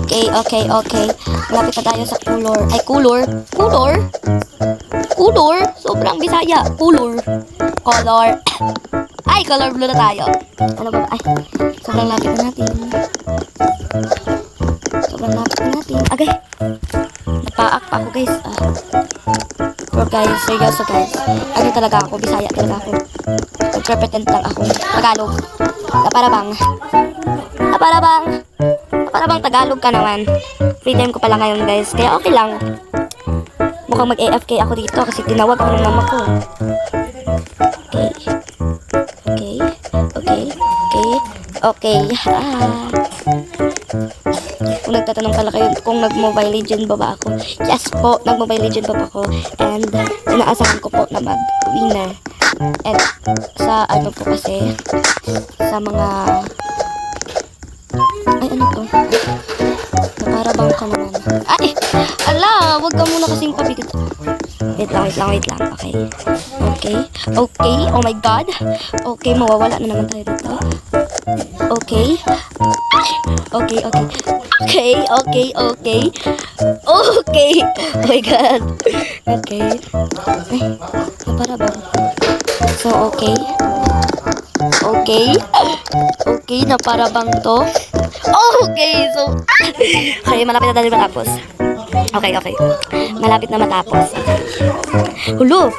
Okay, okay, okay. Malapit na tayo sa color. Ay, color? Color? Color? Sobrang Bisaya. Color. Color. Ay, color blue na tayo. Ano ba? Ay, sobrang lapit na natin. Sobrang lapit na natin. Agay. Napaak pa ako, guys. Pero guys, seryoso guys. Ano talaga ako? Bisaya talaga ako. Nagpretend lang ako. Tagalog. Para bang Tagalog ka naman. Free time ko pala ngayon guys. Kaya okay lang. Mukhang mag-AFK ako dito kasi tinawag ako ng mama ko. Okay. Okay. Okay. Okay. Okay. Kung nagtatanong pala kayo kung nag-Mobile Legend ba ako. Yes po, nag-Mobile Legend ba ako. And inaasahan ko po na mag-winner. And sa ano po kasi, sa mga... Ay, ano to? Naparabang ka naman. Ay! Ala! Wag ka muna kasing pabigat. Wait lang. Okay. Okay. Okay. Oh my God. Okay, mawawala na naman tayo dito. Okay. Ay! Okay. Okay. Okay. Oh my God. Okay. Ay, naparabang. So, okay. Okay, naparabang to. Okay, so... Okay, malapit na tayo matapos. Okay. Malapit na matapos. Hulo!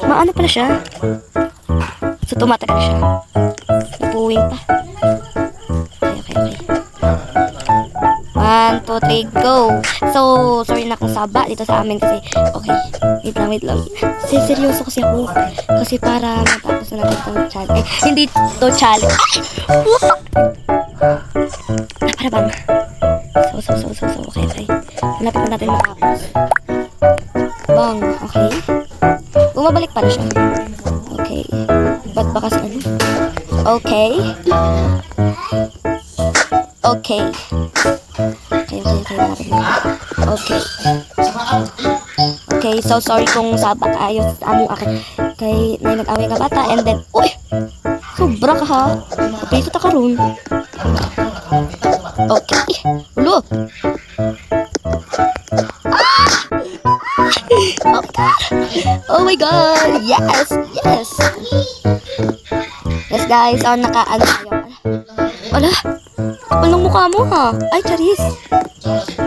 Maano pala siya? So, tumatagal siya. Napuwing pa. Okay. 1, 2, 3, go! So, sorry na kung saba dito sa amin kasi... Okay, wait lang. Seryoso kasi ako. Kasi para matapos na natin itong challenge. Hindi to challenge. Naparabang. So, okay. Malapit na natin matapos. Bang, okay. Bumabalik pala siya. Okay. Ba't ba kasi ano? Okay. Malapit na. Okay, so sorry kung sabak ayos sa among akin. Kay may nag-away nga bata and then, uy! Sobra ka ha. Kapito ta karon. Okay. Ulo! Oh my God! Yes! Yes guys, naka-ano tayo. Wala! Kapal ng mukha mo ha. Ay, charis.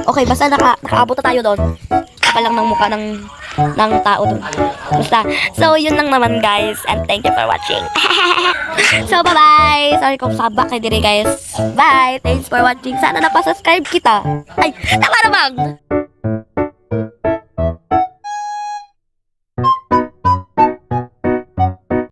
Okay, basta nakaabot na tayo doon. Kapal lang ng mukha ng tao doon. Basta. So, yun lang naman guys. And thank you for watching. So, bye-bye. Sorry kung sabak kayo dire guys. Bye. Thanks for watching. Sana napasubscribe kita. Ay, tama namang.